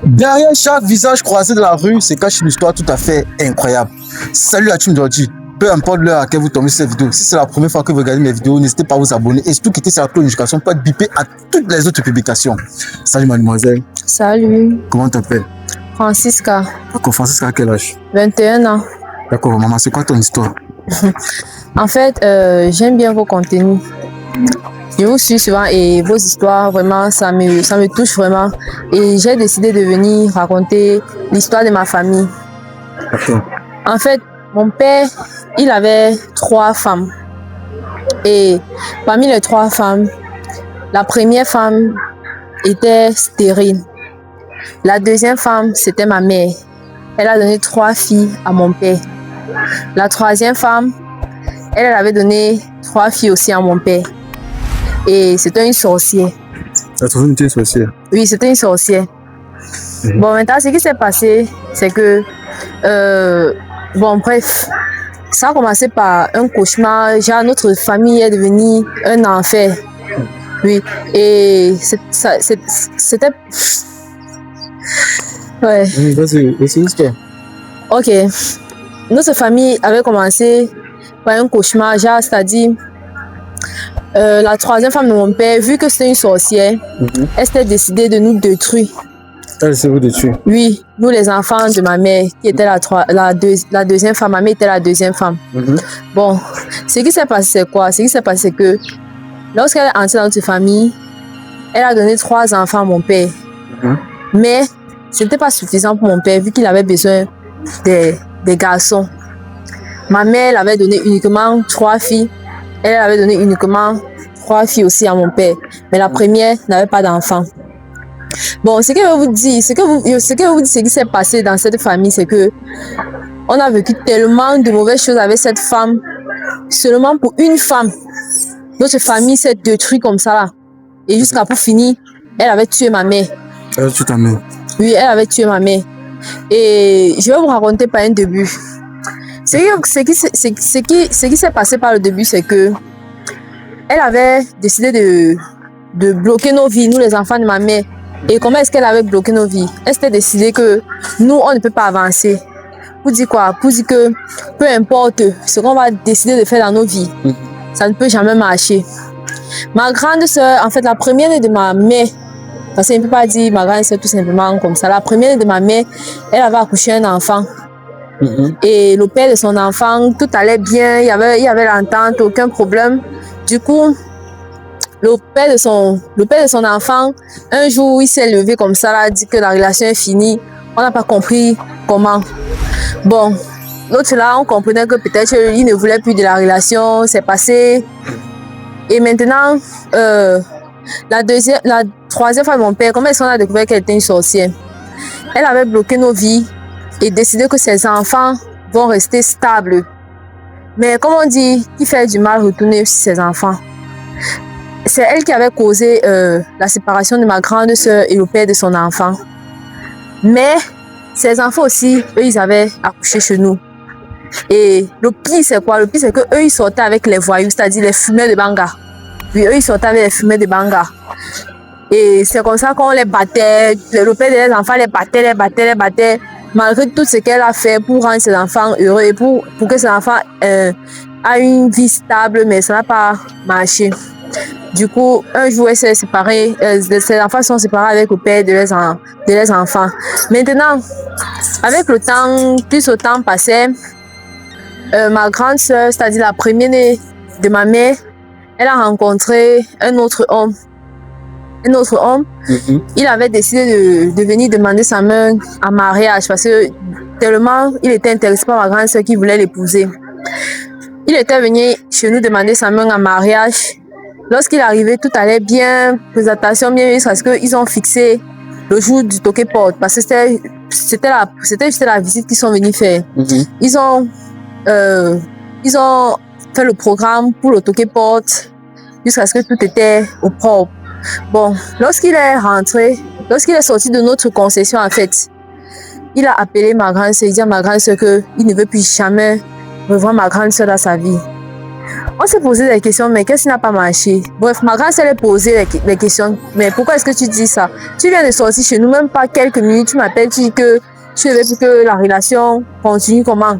Derrière chaque visage croisé de la rue se cache une histoire tout à fait incroyable. Salut la team d'Ordi. Peu importe l'heure à laquelle vous tombez sur cette vidéo, si c'est la première fois que vous regardez mes vidéos, n'hésitez pas à vous abonner et surtout quitter sur la cloche de notification pour être bipé à toutes les autres publications. Salut mademoiselle. Salut. Comment t'appelles? Francisca. D'accord, Francisca, à quel âge? 21 ans. D'accord, maman, c'est quoi ton histoire? En fait, j'aime bien vos contenus. Je vous suis souvent et vos histoires, vraiment, ça me touche vraiment. Et j'ai décidé de venir raconter l'histoire de ma famille. D'accord. En fait, mon père, il avait 3 femmes. Et parmi les 3 femmes, la première femme était stérile. La deuxième femme, c'était ma mère. Elle a donné 3 filles à mon père. La troisième femme, elle avait donné 3 filles aussi à mon père. Et c'était une sorcière. La troisième était une sorcière? Oui, c'était une sorcière. Bon, maintenant, ce qui s'est passé, c'est que... bon, bref, ça a commencé par un cauchemar. Genre, notre famille est devenue un enfer. Oui, et c'était... Ouais. Vas-y, c'est l'histoire. Ok. Notre famille avait commencé par un cauchemar, genre, c'est-à-dire... la troisième femme de mon père, vu que c'était une sorcière, elle s'était décidée de nous détruire. Elle s'est vous détruire? Oui, nous les enfants de ma mère, qui était la deuxième femme, ma mère était la deuxième femme. Bon, ce qui s'est passé, c'est quoi? Ce qui s'est passé, c'est que lorsqu'elle est entrée dans notre famille, elle a donné 3 enfants à mon père. Mais ce n'était pas suffisant pour mon père, vu qu'il avait besoin des garçons. Ma mère, elle avait donné uniquement 3 filles. Elle avait donné uniquement 3 filles aussi à mon père. Mais la première n'avait pas d'enfant. Bon, ce que je vous dis, ce qui s'est passé dans cette famille, c'est que on a vécu tellement de mauvaises choses avec cette femme. Seulement pour une femme, notre famille s'est détruite comme ça là. Et jusqu'à pour finir, elle avait tué ma mère. Elle a tué ta mère? Oui, elle avait tué ma mère. Et je vais vous raconter par un début. Ce qui s'est passé par le début, c'est que elle avait décidé de bloquer nos vies, nous les enfants de ma mère. Et comment est-ce qu'elle avait bloqué nos vies? Elle s'était décidée que nous, on ne peut pas avancer. Pour dire quoi? Pour dire que peu importe ce qu'on va décider de faire dans nos vies, ça ne peut jamais marcher. Ma grande soeur, en fait, la première de ma mère, parce qu'on ne peut pas dire ma grande soeur tout simplement comme ça, la première de ma mère, elle avait accouché un enfant. Et le père de son enfant, tout allait bien, il y avait l'entente, aucun problème. Du coup, le père de son enfant, un jour, il s'est levé comme ça, là, dit que la relation est finie. On n'a pas compris comment. Bon, l'autre là, on comprenait que peut-être il ne voulait plus de la relation, c'est passé. Et maintenant, la troisième femme de mon père, comment est-ce qu'on a découvert qu'elle était une sorcière? Elle avait bloqué nos vies et décidé que ses enfants vont rester stables. Mais comme on dit, qui fait du mal retourner sur ses enfants? C'est elle qui avait causé la séparation de ma grande soeur et le père de son enfant. Mais ses enfants aussi, eux, ils avaient accouché chez nous. Et le pire, c'est quoi? Le pire, c'est qu'eux, ils sortaient avec les voyous, c'est-à-dire les fumeurs de banga. Oui, eux, ils sortaient avec les fumeurs de banga. Et c'est comme ça qu'on les battait. Le père des enfants les battait. Malgré tout ce qu'elle a fait pour rendre ses enfants heureux et pour que ses enfants aient une vie stable, mais ça n'a pas marché. Du coup, un jour, elle s'est séparée, ses enfants sont séparés avec le père de leurs enfants. Maintenant, avec le temps, plus le temps passait, ma grande soeur, c'est-à-dire la première de ma mère, elle a rencontré un autre homme. Il avait décidé de venir demander sa main en mariage parce que tellement il était intéressé par ma grande soeur qu'il voulait l'épouser. Il était venu chez nous demander sa main en mariage. Lorsqu'il arrivait, tout allait bien, présentation bien, parce qu'ils ont fixé le jour du toqué porte, parce que c'était juste la visite qu'ils sont venus faire. Ils ont fait le programme pour le toqué porte jusqu'à ce que tout était au propre. Bon, lorsqu'il est sorti de notre concession, en fait, il a appelé ma grande soeur, il dit à ma grande soeur qu'il ne veut plus jamais revoir ma grande soeur dans sa vie. On s'est posé des questions, mais qu'est-ce qui n'a pas marché? Bref, ma grande sœur a posé les questions. Mais pourquoi est-ce que tu dis ça? Tu viens de sortir chez nous, même pas quelques minutes, tu m'appelles, tu dis que tu veux que la relation continue comment?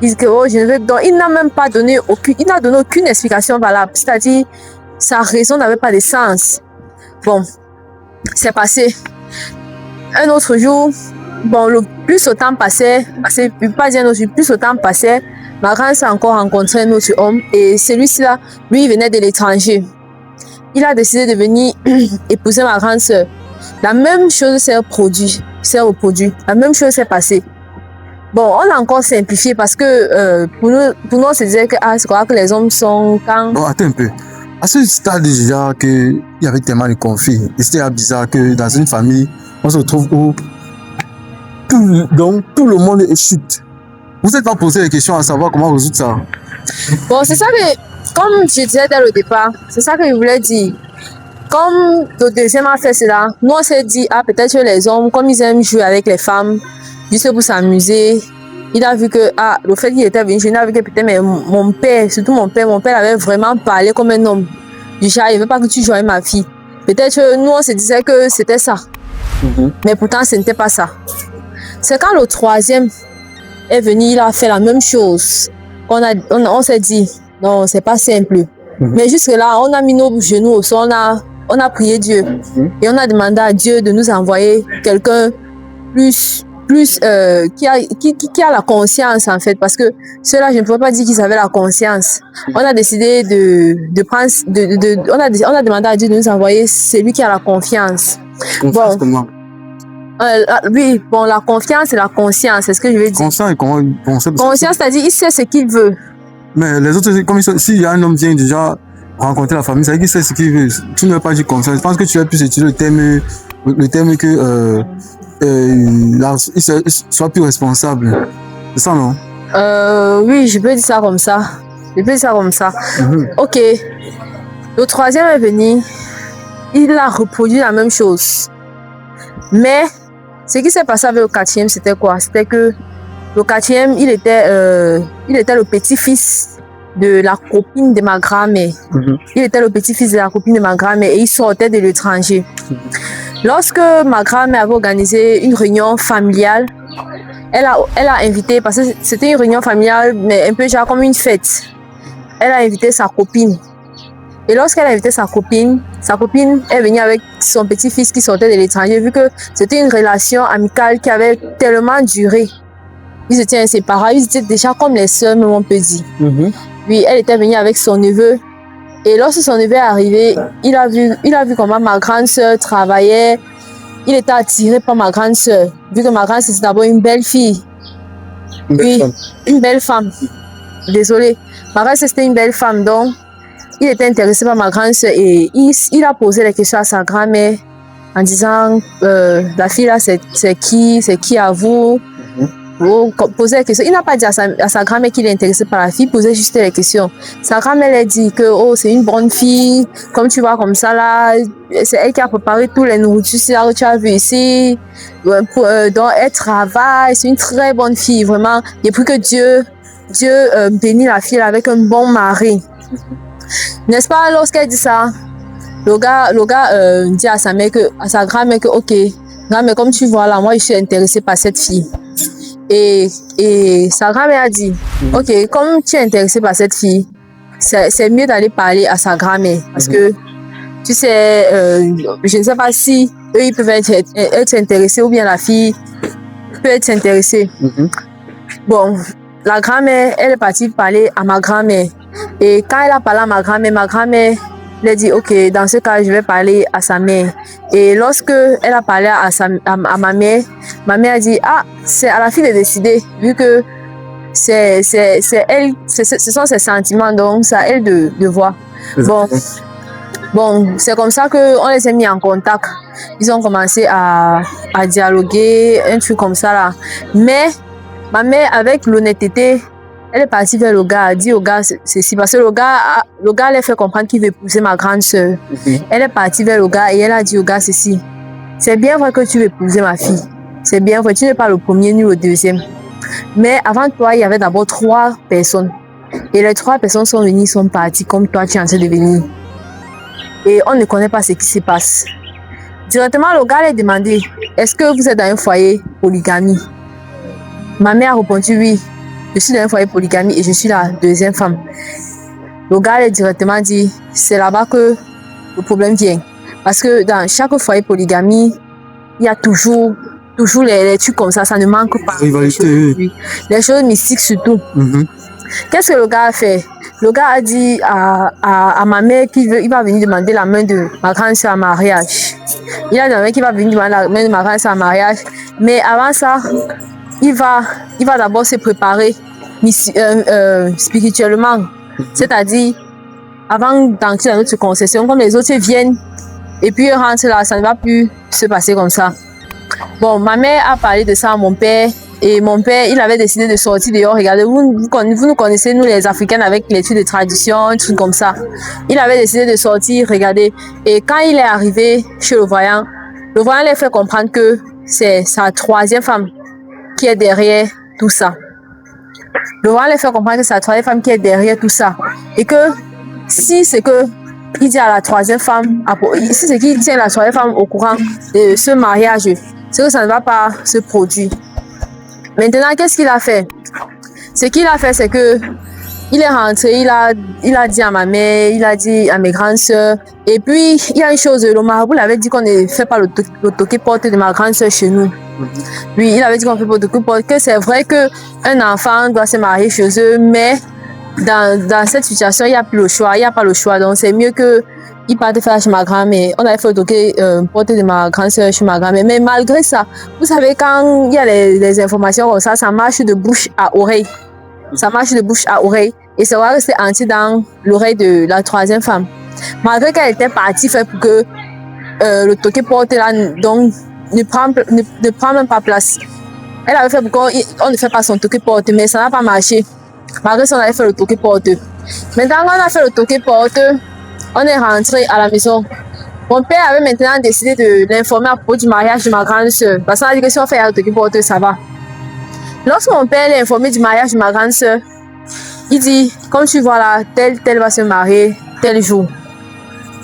Il dit que oh, je ne veux. Donc, il n'a même pas donné aucune explication valable. C'est-à-dire, sa raison n'avait pas de sens. Bon, c'est passé. Un autre jour, bon, plus le temps passait, pas dire un autre jour, plus le temps passait, ma grande sœur a encore rencontré un autre homme et celui-ci-là, lui, il venait de l'étranger. Il a décidé de venir épouser ma grande sœur. La même chose s'est reproduite. La même chose s'est passée. Bon, on a encore simplifié parce que pour nous, on se disait que c'est quoi que les hommes sont quand... Bon, attends un peu. À ce stade déjà qu'il y avait tellement de conflits, et c'était bizarre que dans une famille, on se retrouve où tout le monde est chute. Vous n'êtes pas posé des questions à savoir comment résoudre ça? Bon, c'est ça que, comme je disais dès le départ, c'est ça que je voulais dire. Comme le deuxième a fait cela, nous on s'est dit, ah peut-être que les hommes, comme ils aiment jouer avec les femmes, juste pour s'amuser, il a vu que, ah, le fait qu'il était venu, il a vu que peut-être, mais mon père, surtout mon père avait vraiment parlé comme un homme. Du genre, il ne veut pas que tu joues avec ma fille. Peut-être que nous on se disait que c'était ça. Mais pourtant, ce n'était pas ça. C'est quand le troisième est venu, il a fait la même chose. On s'est dit, non, c'est pas simple. Mais jusque là, on a mis nos genoux au sol, on a prié Dieu. Et on a demandé à Dieu de nous envoyer quelqu'un qui a la conscience en fait, parce que ceux-là, je ne peux pas dire qu'ils avaient la conscience. On a décidé on a demandé à Dieu de nous envoyer celui qui a la confiance. Confiance comment? Oui, bon, la confiance et la conscience, c'est ce que je veux dire. Conscience et comment? Conscience, c'est-à-dire il sait ce qu'il veut. Mais les autres, comme s'il y a un homme qui vient déjà rencontrer la famille, c'est qu'il sait ce qu'il veut. Tu ne veux pas dire confiance. Je pense que tu as pu utiliser le terme que il soit plus responsable. C'est ça, non? Oui, je peux dire ça comme ça. Ok. Le troisième est venu. Il a reproduit la même chose. Mais, ce qui s'est passé avec le quatrième, c'était quoi? C'était que le quatrième, il était le petit-fils de la copine de ma grand-mère. Il était le petit-fils de la copine de ma grand-mère et il sortait de l'étranger. Lorsque ma grand-mère avait organisé une réunion familiale, elle a invité, parce que c'était une réunion familiale, mais un peu genre comme une fête. Elle a invité sa copine. Et lorsqu'elle a invité sa copine est venue avec son petit-fils qui sortait de l'étranger, vu que c'était une relation amicale qui avait tellement duré. Ils étaient inséparables, ils étaient déjà comme les sœurs, même on peut dire. Oui, elle était venue avec son neveu. Et lorsque son neveu est arrivé, il a vu comment ma grande sœur travaillait. Il était attiré par ma grande sœur, vu que ma grande sœur, c'est d'abord une belle fille. Une belle femme. Désolée. Ma grande sœur, c'était une belle femme, donc il était intéressé par ma grande sœur et il a posé les questions à sa grand-mère en disant la fille là, c'est qui à vous? Poser les questions. Il n'a pas dit à sa grand-mère qu'il est intéressé par la fille, posait juste les questions. Sa grand-mère a dit que oh, c'est une bonne fille, comme tu vois comme ça là, c'est elle qui a préparé tous les nourritures que tu as vu ici. Donc elle travaille, c'est une très bonne fille, vraiment. Depuis que Dieu bénit la fille avec un bon mari. N'est-ce pas, lorsqu'elle dit ça, le gars dit à sa grand-mère que ok, grand-mère, comme tu vois là, moi je suis intéressée par cette fille. Et sa grand-mère a dit, ok, comme tu es intéressé par cette fille, c'est mieux d'aller parler à sa grand-mère. Parce que, tu sais, je ne sais pas si eux, ils peuvent être intéressés ou bien la fille peut être intéressée. Bon, la grand-mère, elle est partie parler à ma grand-mère. Et quand elle a parlé à ma grand-mère, elle a dit, ok, dans ce cas, je vais parler à sa mère. Et lorsque elle a parlé à ma mère a dit, ah, c'est à la fille de décider, vu que c'est elle, ce sont ses sentiments, donc c'est à elle de voir. Bon, c'est comme ça qu'on les a mis en contact. Ils ont commencé à dialoguer, un truc comme ça là. Mais ma mère, avec l'honnêteté, elle est partie vers le gars, a dit au gars ceci, parce que le gars elle a fait comprendre qu'il veut épouser ma grande soeur. Elle est partie vers le gars et elle a dit au gars ceci, c'est bien vrai que tu veux épouser ma fille, c'est bien vrai, tu n'es pas le premier ni le deuxième. Mais avant toi, il y avait d'abord 3 personnes. Et les 3 personnes sont venues, sont parties comme toi, tu es en train de venir. Et on ne connaît pas ce qui se passe. Directement, le gars a demandé, est-ce que vous êtes dans un foyer polygamie? Ma mère a répondu oui, je suis dans un foyer polygamie et je suis la 2e femme. Le gars a directement dit, c'est là-bas que le problème vient. Parce que dans chaque foyer polygamie, il y a toujours les trucs comme ça ne manque pas. Rivalité, oui. Les choses mystiques surtout. Qu'est-ce que le gars a fait? Le gars a dit à ma mère qu'il va venir demander la main de ma grande soeur en mariage. Il a demandé qu'il va venir demander la main de ma grande soeur en mariage. Mais avant ça, il va d'abord se préparer spirituellement. C'est-à-dire, avant d'entrer dans notre concession, comme les autres viennent et puis rentrent là, ça ne va plus se passer comme ça. Bon, ma mère a parlé de ça à mon père. Et mon père, il avait décidé de sortir dehors. Regardez, vous nous connaissez, nous les Africains, avec les trucs de tradition, des trucs comme ça. Il avait décidé de sortir, regardez. Et quand il est arrivé chez le voyant lui a fait comprendre que c'est sa 3e femme qui est derrière tout ça. Le voyant lui a fait comprendre que c'est la 3e femme qui est derrière tout ça. Et que si c'est que il dit à la 3e femme, si c'est qu'il tient la 3e femme au courant de ce mariage, c'est que ça ne va pas se produire. Maintenant, qu'est-ce qu'il a fait? Ce qu'il a fait, c'est que il est rentré, il a dit à ma mère, il a dit à mes grandes sœurs. Et puis, il y a une chose, le marabout l'avait dit qu'on ne fait pas le toqué-porte de ma grande sœur chez nous. Oui, il avait dit qu'on fait pas le toqué-porte, que c'est vrai qu'un enfant doit se marier chez eux, mais dans cette situation, il n'y a plus le choix, il n'y a pas le choix. Donc, c'est mieux que il partait faire chez ma grand-mère. On avait fait le toqué-porte de ma grande sœur chez ma grand-mère. Mais malgré ça, vous savez, quand il y a les informations comme ça marche de bouche à oreille. Ça marche de bouche à oreille. Et ça va rester entier dans l'oreille de la 3e femme. Malgré qu'elle était partie faire pour que le toqué-porte là, donc, ne prend même pas place. Elle avait fait pour qu'on ne fait pas son toqué-porte, mais ça n'a pas marché. Malgré ça, on avait fait le toqué-porte. Maintenant, quand on a fait le toqué-porte, on est rentré à la maison. Mon père avait maintenant décidé de l'informer à propos du mariage de ma grande soeur. Parce qu'on a dit que si on fait un toqué-porte, ça va. Lorsque mon père l'a informé du mariage de ma grande soeur, il dit, comme tu vois là, tel va se marier tel jour.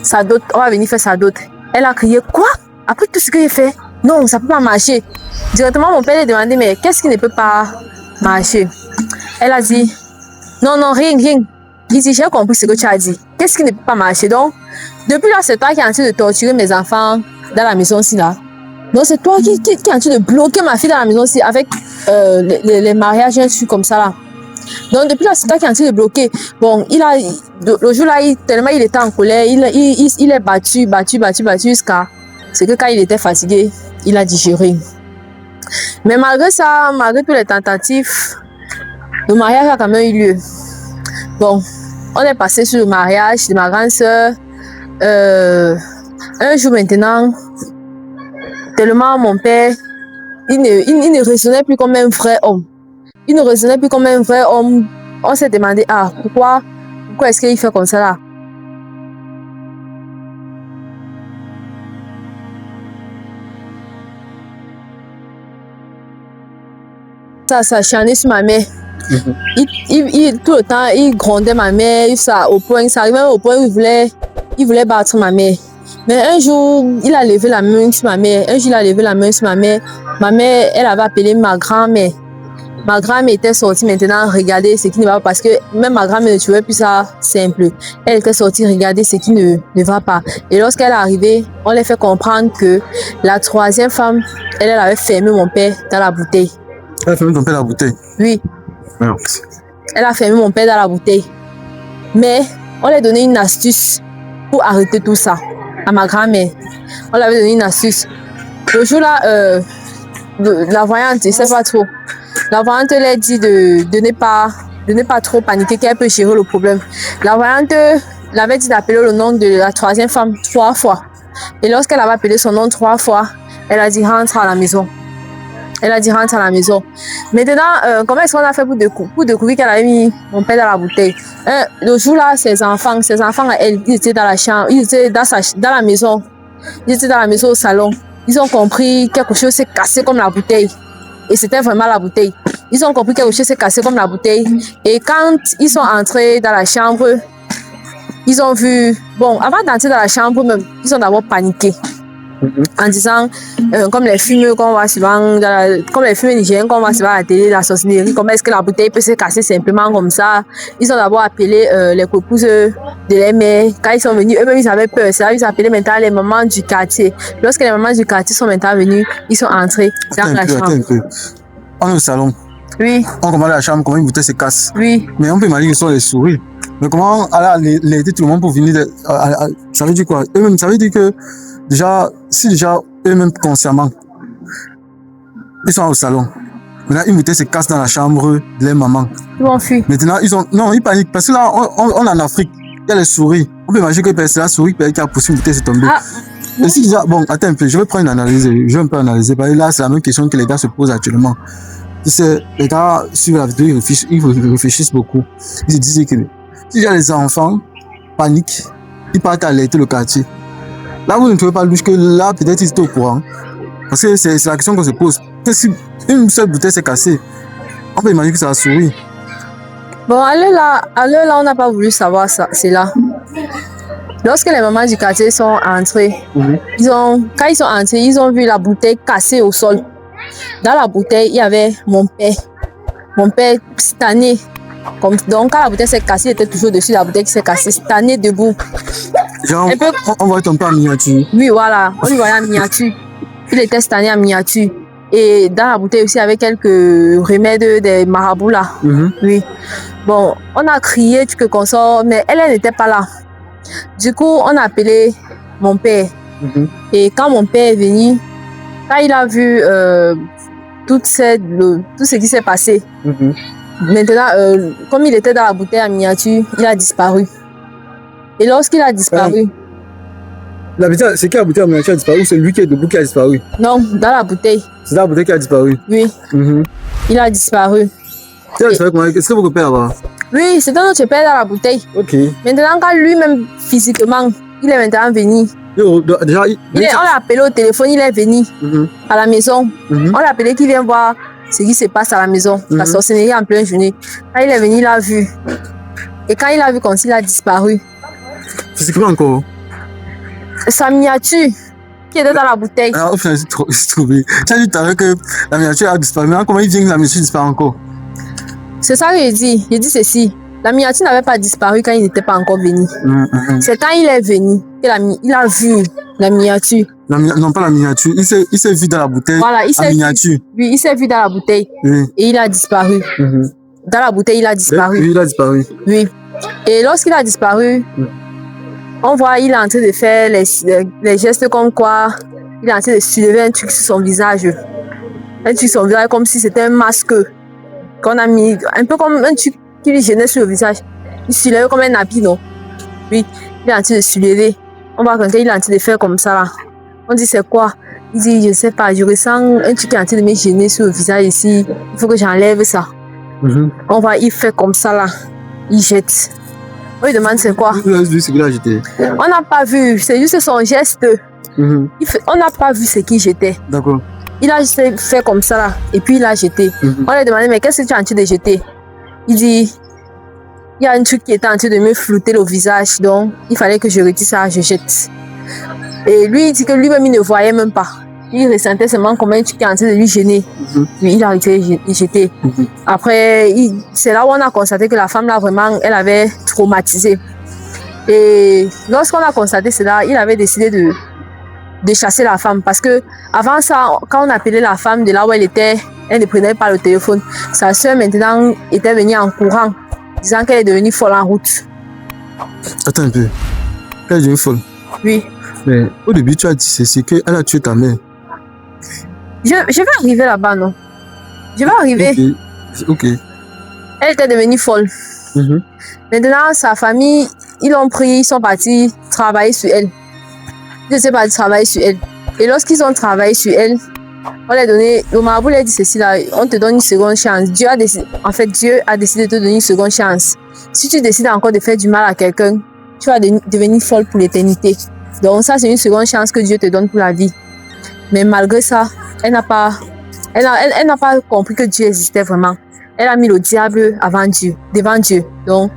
Sa dot, on va venir faire sa dot. Elle a crié, quoi? Après tout ce que j'ai fait? Non, ça ne peut pas marcher. Directement, mon père lui a demandé, mais qu'est-ce qui ne peut pas marcher? Elle a dit, non, rien. Il dit, j'ai compris ce que tu as dit. Qu'est-ce qui ne peut pas marcher? Donc, depuis là, c'est toi qui es en train de torturer mes enfants dans la maison-ci là. Donc, c'est toi qui es en train de bloquer ma fille dans la maison-ci avec les mariages, un truc comme ça là. Donc, depuis là, c'est toi qui es en train de bloquer. Bon, le jour là, tellement il était en colère, il est battu jusqu'à ce que quand il était fatigué, il a digéré. Mais malgré ça, malgré toutes les tentatives, le mariage a quand même eu lieu. Bon, on est passé sur le mariage de ma grande sœur. Un jour maintenant, tellement mon père, il ne raisonnait plus comme un vrai homme. Il ne raisonnait plus comme un vrai homme. On s'est demandé, pourquoi est-ce qu'il fait comme ça là? Ça acharné sur ma mère. Tout le temps, il grondait ma mère, ça arrivait au point où il voulait battre ma mère. Mais un jour, il a levé la main sur ma mère. Ma mère, elle avait appelé ma grand-mère. Ma grand-mère était sortie maintenant regarder ce qui ne va pas parce que même ma grand-mère ne trouvait plus ça simple. Elle était sortie regarder ce qui ne va pas. Et lorsqu'elle est arrivée, on lui a fait comprendre que la 3e femme, elle avait fermé mon père dans la bouteille. Elle a fermé ton père dans la bouteille? Oui. Merci. Elle a fermé mon père dans la bouteille. Mais on lui a donné une astuce pour arrêter tout ça à ma grand-mère. On lui avait donné une astuce. Le jour là, la voyante, je ne sais pas trop. La voyante lui a dit de ne pas trop paniquer, qu'elle peut gérer le problème. La voyante l'avait dit d'appeler le nom de la 3e femme 3 fois. Et lorsqu'elle avait appelé son nom 3 fois, elle a dit rentre à la maison. Maintenant, comment est-ce qu'on a fait pour découvrir qu'elle avait mis mon père dans la bouteille? Le jour là, ses enfants, ils étaient dans la chambre, ils étaient dans la maison. Ils étaient dans la maison au salon. Ils ont compris quelque chose s'est cassé comme la bouteille. Et c'était vraiment la bouteille. Ils ont compris que quelque chose s'est cassé comme la bouteille. Et quand ils sont entrés dans la chambre, ils ont vu... Bon, avant d'entrer dans la chambre même, ils ont d'abord paniqué. En disant, comme les films qu'on voit souvent, comme les films nigériens qu'on voit souvent à la télé, la sorcellerie, comment est-ce que la bouteille peut se casser simplement comme ça. Ils ont d'abord appelé les copouses de les mères. Quand ils sont venus, eux-mêmes ils avaient peur. C'est là ils ont appelé maintenant les mamans du quartier. Lorsque les mamans du quartier sont maintenant venus, ils sont entrés dans la chambre. Attends un peu. On est au salon. Oui. On commande la chambre, comment une bouteille se casse. Oui. Mais on peut imaginer que ce sont les souris. Mais comment aller aider tout le monde pour venir ça veut dire quoi? Eux-mêmes, ça veut dire que déjà, si déjà eux-mêmes consciemment, ils sont au salon. Maintenant, une bouteille se casse dans la chambre de leur maman. Ils vont fuir. Maintenant, ils paniquent. Parce que là, on est en Afrique. Il y a les souris. On peut imaginer que c'est la souris qui a poussé une bouteille, c'est tombé. Ah. Et si déjà, bon, attends un peu, je vais prendre une analyse. Je vais un peu analyser. Parce que là, c'est la même question que les gars se posent actuellement. Les gars suivent la vidéo, ils réfléchissent beaucoup. Ils se disent que si déjà les enfants paniquent, ils partent alerter le quartier. Là, vous ne trouvez pas louche que là, peut-être ils étaient au courant. Parce que c'est la question qu'on se pose. Que si une seule bouteille s'est cassée, on peut imaginer que c'est la souris. Bon, à l'heure là, on n'a pas voulu savoir ça. C'est là. Lorsque les mamans du quartier sont entrées, quand ils sont entrés, ils ont vu la bouteille cassée au sol. Dans la bouteille, il y avait mon père. Mon père stané. Donc, quand la bouteille s'est cassée, il était toujours dessus la bouteille qui s'est cassée, stané debout. Genre, on voit ton père en miniature. Oui, voilà. On lui voyait en miniature. Il était stané en miniature. Et dans la bouteille aussi, il y avait quelques remèdes des marabouts là. Oui. Bon, on a crié, tu que consort, mais elle n'était pas là. Du coup, on a appelé mon père. Et quand mon père est venu, quand il a vu tout ce qui s'est passé, maintenant, comme il était dans la bouteille en miniature, il a disparu. Et lorsqu'il a disparu... C'est qui la bouteille en miniature a disparu ou c'est lui qui est debout qui a disparu? Non, dans la bouteille. C'est dans la bouteille qui a disparu? Oui. Il a disparu. Il a disparu comment? Est-ce que votre père là-bas? Oui, c'était notre père dans la bouteille. Ok. Maintenant, quand lui-même, physiquement, il est maintenant venu. Déjà, on l'a appelé au téléphone, il est venu à la maison. On l'a appelé qu'il vient voir ce qui se passe à la maison, la sorcellerie en pleine journée. Quand il est venu, il a vu. Et quand il a vu comme s'il a disparu. Physiquement encore? Sa miniature qui était dans la bouteille. Alors, au final, j'ai trouvé. Tu as dit tout à l'heure que la miniature a disparu. Maintenant, comment il vient que la miniature disparaît encore? C'est ça que j'ai dit. J'ai dit ceci. La miniature n'avait pas disparu quand il n'était pas encore venu. C'est quand il est venu qu'il a vu la miniature. Non, pas la miniature. Il s'est vu dans la bouteille. Voilà, la miniature. Oui, il s'est vu dans la bouteille. Et il a disparu. Dans la bouteille, il a disparu. Oui, il a disparu. Oui. Et lorsqu'il a disparu, on voit il est en train de faire les gestes comme quoi il est en train de soulever un truc sur son visage. Un truc sur son visage comme si c'était un masque qu'on a mis, un peu comme un truc qui lui gênait sur le visage. Il soulevait comme un habit, non? Oui, il est en train de soulever. On voit quelqu'un, il est en train de faire comme ça là. On dit c'est quoi? Il dit je sais pas, je ressens un truc qui est en train de me gêner sur le visage ici. Il faut que j'enlève ça. On voit, il fait comme ça là. Il jette. On lui demande c'est quoi? Il a vu ce qu'il a jeté. On n'a pas vu, c'est juste son geste. On n'a pas vu ce qu'il jetait. D'accord. Il a juste fait comme ça là, et puis il a jeté. On lui a demandé mais qu'est-ce que tu es en train de jeter? Il dit il y a un truc qui était en train de me flouter le visage, donc il fallait que je retire ça, je jette. Et lui il dit que lui-même il ne voyait même pas. Il ressentait seulement comme un truc qui est en train de lui gêner. Puis il a retiré et jeté. Après, c'est là où on a constaté que la femme là vraiment, elle avait traumatisé. Et lorsqu'on a constaté cela, il avait décidé de chasser la femme. Parce que avant ça, quand on appelait la femme de là où elle était, elle ne prenait pas le téléphone. Sa soeur maintenant était venue en courant, disant qu'elle est devenue folle en route. Attends un peu. Elle est devenue folle? Oui. Mais au début, tu as dit c'est qu'elle a tué ta mère. Je vais arriver là-bas, non? Je vais arriver. Ok. Elle était devenue folle. Maintenant, sa famille, ils l'ont pris, ils sont partis travailler sur elle. Ils sont partis travailler sur elle. Et lorsqu'ils ont travaillé sur elle, on leur a donné, le marabout leur a dit ceci là, on te donne une seconde chance. Dieu a décidé de te donner une seconde chance. Si tu décides encore de faire du mal à quelqu'un, tu vas devenir folle pour l'éternité. Donc ça, c'est une seconde chance que Dieu te donne pour la vie. Mais malgré ça, elle n'a pas Elle n'a pas compris que Dieu existait vraiment. Elle a mis le diable devant Dieu. Donc,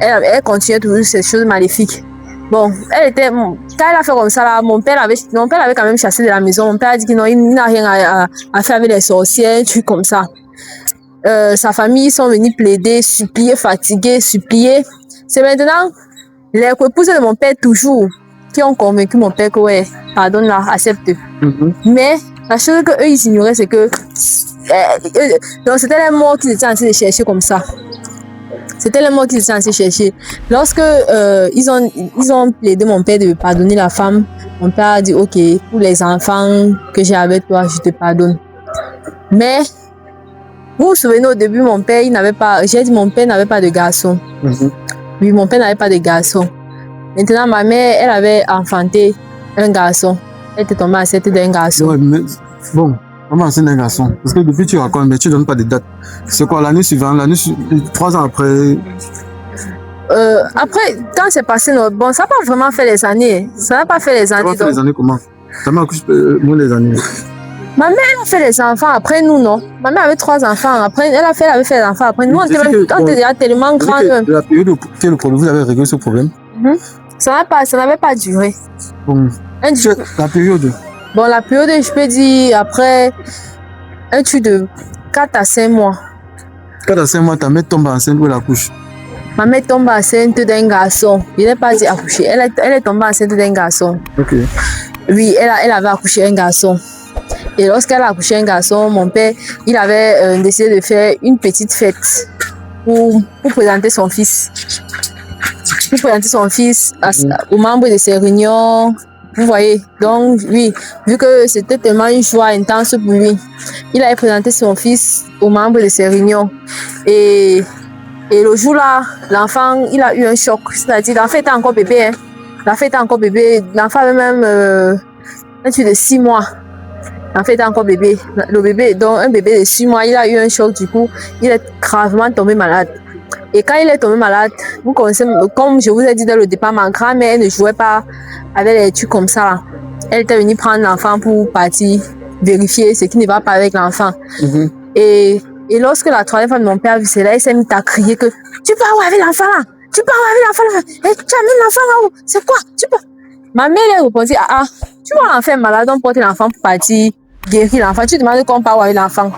elle continuait toujours ces choses maléfiques. Bon, quand elle a fait comme ça, là, mon père avait quand même chassé de la maison. Mon père a dit que non, il n'a rien à faire avec les sorcières, un truc comme ça. Sa famille sont venus plaider, supplier, fatiguer, supplier. C'est maintenant les épouses de mon père toujours qui ont convaincu mon père que ouais, pardonne là, accepte. Mais la chose qu'eux ils ignoraient, c'est que donc c'était les morts qu'ils étaient en train de chercher comme ça. C'était les morts qu'ils étaient en train de chercher. Lorsque ils ont plaidé mon père de pardonner la femme, mon père a dit ok, pour les enfants que j'ai avec toi, je te pardonne. Mais vous vous souvenez au début, mon père mon père n'avait pas de garçon. Oui, mon père n'avait pas de garçon. Maintenant, ma mère, elle avait enfanté un garçon. Elle était tombée enceinte d'un garçon. Ouais, mais bon, comment enceinte d'un garçon? Parce que depuis tu racontes, mais tu ne donnes pas de date. C'est quoi l'année suivante, 3 ans après? Après, quand c'est passé, bon, ça n'a pas vraiment fait les années. Ça n'a pas fait les années. Ça n'a pas fait les années comment? Ça m'a accouché moins les années. Ma mère a fait les enfants après nous, non? Ma mère avait 3 enfants. Après, elle avait fait les enfants après nous. On était déjà tellement grands. La période où le problème, vous avez réglé ce problème? Ça n'avait pas duré. Bon, la période? Bon, la période, je peux dire, après un truc de 4 à 5 mois. 4 à 5 mois, ta mère tombe enceinte ou elle accouche? Ma mère tombe enceinte d'un garçon. Je n'ai pas dit accoucher. Elle est tombée enceinte d'un garçon. Ok. Oui, elle avait accouché un garçon. Et lorsqu'elle a accouché un garçon, mon père, il avait décidé de faire une petite fête pour présenter son fils. Pour présenter son fils aux membres de ses réunions. Vous voyez, donc oui, vu que c'était tellement une joie intense pour lui, il a présenté son fils aux membres de ses réunions. Et le jour-là, l'enfant, il a eu un choc. C'est-à-dire, l'enfant était encore bébé. Hein. L'enfant était encore bébé. L'enfant avait même un truc de 6 mois. L'enfant était encore bébé. Le bébé, donc un bébé de 6 mois, il a eu un choc. Du coup, il est gravement tombé malade. Et quand il est tombé malade, vous connaissez, comme je vous ai dit dès le départ, ma grand-mère ne jouait pas avec les trucs comme ça. Elle était venue prendre l'enfant pour partir vérifier ce qui ne va pas avec l'enfant. Et lorsque la 3e femme de mon père a vu cela, elle s'est mise à crier que tu pars où avec l'enfant là? Tu pars où avec l'enfant là? Eh, tu amènes l'enfant là où? C'est quoi? Tu pars? Ma mère elle répondit tu vois l'enfant malade, on porte l'enfant pour partir guérir l'enfant. Tu demandes qu'on part où avec l'enfant?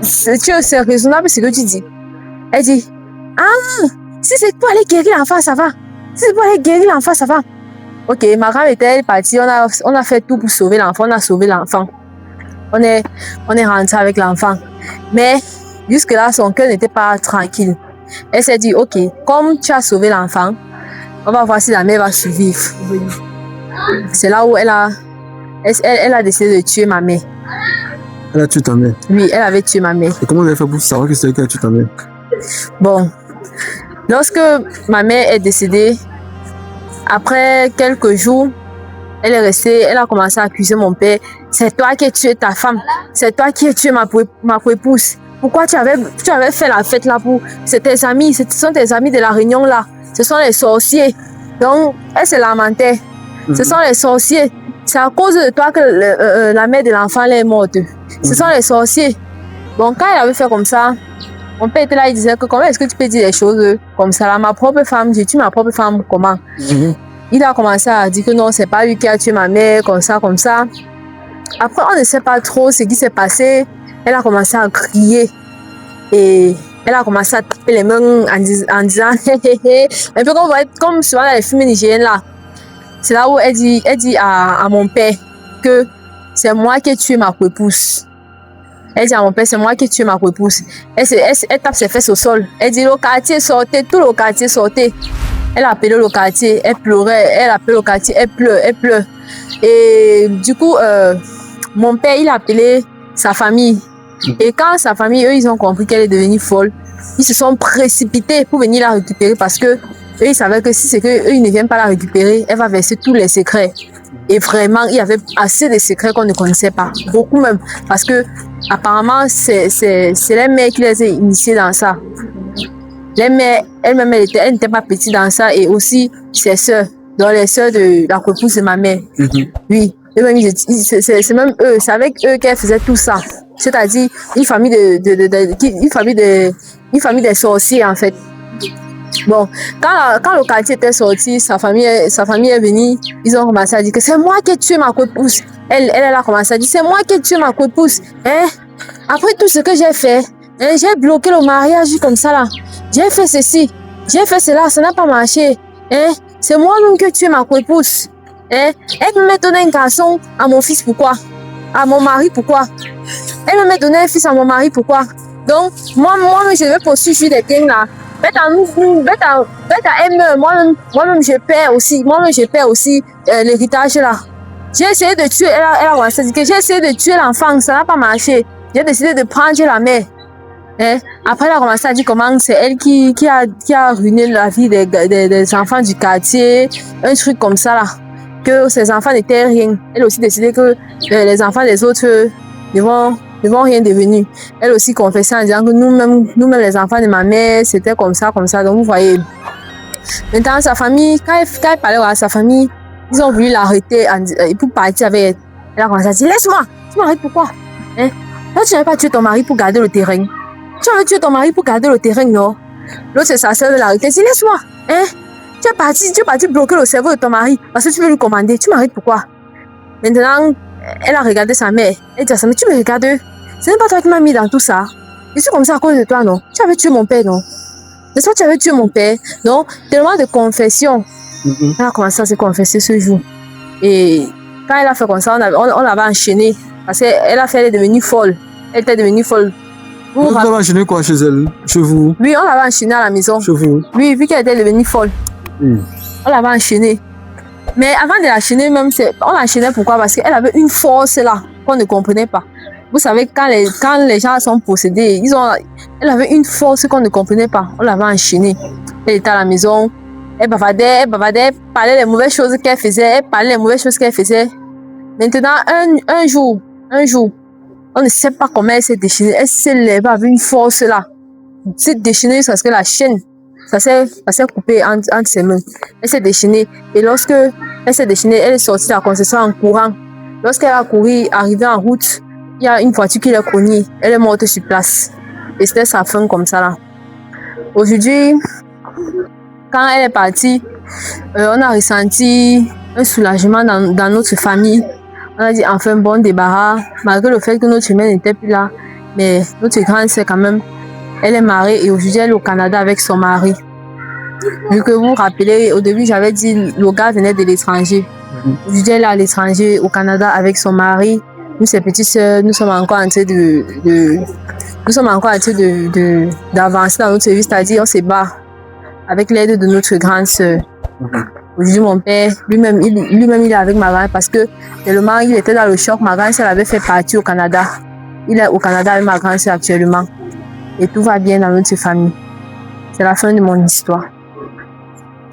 C'est raisonnable ce que tu dis. Elle dit si c'est pour aller guérir l'enfant, ça va. Si c'est pour aller guérir l'enfant, ça va. Ok, ma grand était partie, on a fait tout pour sauver l'enfant, on a sauvé l'enfant. On est rentré avec l'enfant. Mais jusque-là, son cœur n'était pas tranquille. Elle s'est dit, ok, comme tu as sauvé l'enfant, on va voir si la mère va survivre. C'est là où elle a décidé de tuer ma mère. Elle a tué ta mère? Oui, elle avait tué ma mère. Et comment elle a fait pour savoir que c'est elle qui a tué ta mère? Bon, lorsque ma mère est décédée, après quelques jours, elle a commencé à accuser mon père. C'est toi qui as tué ta femme. C'est toi qui as tué ma épouse. Pourquoi tu avais fait la fête là pour... C'est tes amis, ce sont tes amis de la réunion là. Ce sont les sorciers. Donc, elle se lamentait. Ce sont les sorciers. C'est à cause de toi que la mère de l'enfant est morte. Ce sont les sorciers. Bon, quand elle avait fait comme ça, mon père était là, il disait que comment est-ce que tu peux dire des choses comme ça là? Ma propre femme, j'ai tué ma propre femme, comment? Il a commencé à dire que non, c'est pas lui qui a tué ma mère, comme ça, comme ça. Après, on ne sait pas trop ce qui s'est passé. Elle a commencé à crier. Et elle a commencé à taper les mains en disant un peu comme souvent dans les films nigériens là. C'est là où elle dit à mon père que c'est moi qui ai tué ma épouse. Elle dit à mon père, c'est moi qui ai tué ma épouse. Elle tape ses fesses au sol. Elle dit, le quartier sortait, tout le quartier sortait. Elle a appelé le quartier, elle pleurait, elle appelait le quartier, elle pleure. Et du coup, mon père, il a appelé sa famille. Et quand sa famille, eux, ils ont compris qu'elle est devenue folle, ils se sont précipités pour venir la récupérer parce que eux, ils savaient que si c'est qu'eux, ils ne viennent pas la récupérer, elle va verser tous les secrets. Et vraiment, il y avait assez de secrets qu'on ne connaissait pas. Beaucoup même. Parce que, apparemment, c'est les mères qui les ont initiés dans ça. Les mères, elles-mêmes, elles n'étaient pas petites dans ça. Et aussi, ses sœurs. Donc, les sœurs de la épouse de ma mère. Oui. Eux-mêmes, c'est même eux, c'est avec eux qu'elle faisait tout ça. C'est-à-dire une famille une famille des sorciers en fait. Bon, quand le quartier était sorti, sa famille est venue, ils ont commencé à dire que c'est moi qui ai tué ma co-épouse. Elle a commencé à dire c'est moi qui ai tué ma co-épouse. Hein? Après tout ce que j'ai fait, hein, j'ai bloqué le mariage comme ça là. J'ai fait ceci, j'ai fait cela, ça n'a pas marché. Hein? C'est moi-même qui ai tué ma co-épouse. Hein? Elle me donné un garçon à mon fils, pourquoi? À mon mari, pourquoi? Elle me donné un fils à mon mari, pourquoi? Donc, moi-même, je vais poursuivre des gains là. Moi-même, je perds aussi l'héritage là. J'ai essayé de tuer, j'ai essayé de tuer l'enfant, ça n'a pas marché. J'ai décidé de prendre la mère. Hein? Après, elle a commencé à dire comment c'est elle qui a ruiné la vie des enfants du quartier, un truc comme ça là. Que ces enfants n'étaient rien. Elle a aussi décidé que les enfants des autres ne vont rien devenir. Elle aussi confessait en disant que nous-mêmes les enfants de ma mère, c'était comme ça. Donc vous voyez. Maintenant, sa famille, quand elle parlait à sa famille, ils ont voulu l'arrêter pour partir avec elle. Elle a commencé à dire, laisse-moi, tu m'arrêtes pourquoi? Hein? Toi, tu n'avais pas tué ton mari pour garder le terrain. Tu avais tué ton mari pour garder le terrain, non? L'autre, c'est sa sœur de l'arrêter. Elle dit, laisse-moi, hein? Tu es parti bloquer le cerveau de ton mari parce que tu veux lui commander. Tu m'arrêtes pourquoi? Maintenant, elle a regardé sa mère. Elle dit à sa mère, tu me regardes? Ce n'est pas toi qui m'as mis dans tout ça. Je suis comme ça à cause de toi, non? Tu avais tué mon père, non? C'est ça, tu avais tué mon père. Non? Tellement de confession. Elle a commencé à se confesser ce jour. Et quand elle a fait comme ça, on l'avait enchaînée. Parce qu'elle a fait, elle est devenue folle. Elle était devenue folle. Vous l'avez enchaînée quoi chez elle? Chez vous? Oui, on l'avait enchaînée à la maison. Chez vous? Oui, vu qu'elle était devenue folle. On l'avait enchaînée. Mais avant de l'enchaîner, même, on l'enchaînait pourquoi? Parce qu'elle avait une force là qu'on ne comprenait pas. Vous savez, quand les gens sont possédés, elle avait une force qu'on ne comprenait pas. On l'avait enchaînée. Elle était à la maison. Elle bavardait, elle parlait les mauvaises choses qu'elle faisait. Maintenant, un jour, on ne sait pas comment elle s'est déchaînée. Elle s'est levée avec une force là. Elle s'est déchaînée parce que la chaîne, ça s'est coupé entre ses mains. Elle s'est déchaînée. Et lorsque elle s'est déchaînée, elle est sortie de la concession en courant. Lorsqu'elle a couru, arrivée en route, il y a une voiture qui l'a cognée. Elle est morte sur place. Et c'était sa fin comme ça là. Aujourd'hui, quand elle est partie, on a ressenti un soulagement dans notre famille. On a dit enfin bon débarras, malgré le fait que notre mère n'était plus là. Mais notre grande sœur quand même, elle est mariée et aujourd'hui elle est au Canada avec son mari. Vu que vous vous rappelez, au début j'avais dit le gars venait de l'étranger. Aujourd'hui elle est à l'étranger, au Canada avec son mari. Nous, ses petites sœurs, nous sommes encore en train d'avancer dans notre service, c'est-à-dire on se bat avec l'aide de notre grande sœur. Aujourd'hui, mon père, lui-même, il est avec ma grand parce que tellement il était dans le choc. Ma grande sœur avait fait partie au Canada. Il est au Canada avec ma grande sœur actuellement. Et tout va bien dans notre famille. C'est la fin de mon histoire.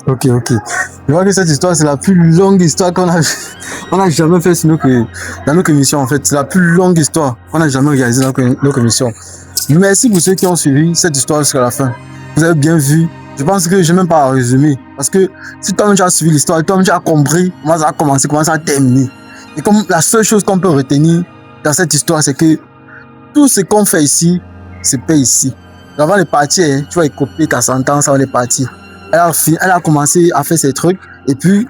Ok. Je vois que cette histoire, c'est la plus longue histoire qu'on a jamais fait dans notre émission, en fait. C'est la plus longue histoire qu'on a jamais réalisée dans notre émission. Merci pour ceux qui ont suivi cette histoire jusqu'à la fin. Vous avez bien vu. Je pense que je n'ai même pas à résumer. Parce que si toi-même tu as suivi l'histoire, toi-même tu as compris comment ça a commencé, comment ça a terminé. Et comme la seule chose qu'on peut retenir dans cette histoire, c'est que tout ce qu'on fait ici, c'est paye ici. Avant de partir, tu vas écoper qu'à 100 ans, ça va les partir. Elle a commencé à faire ses trucs et puis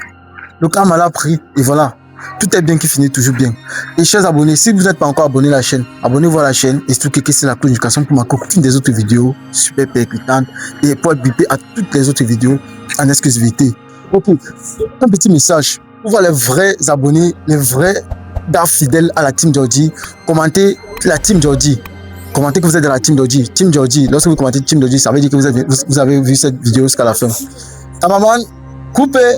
le karma l'a pris et voilà. Tout est bien qui finit toujours bien. Et chers abonnés, si vous n'êtes pas encore abonné à la chaîne, abonnez-vous à la chaîne et surtout cliquez sur la cloche de notification pour ma copine des autres vidéos super percutantes et pour être bipé à toutes les autres vidéos en exclusivité. Ok, un petit message pour voir les vrais abonnés, les vrais gars fidèles à la Team Georgie. Commentez la Team Georgie. Commentez que vous êtes de la Team Georgie. Team Georgie, lorsque vous commentez Team Georgie, ça veut dire que vous avez vu cette vidéo jusqu'à la fin. Ta maman, coupez.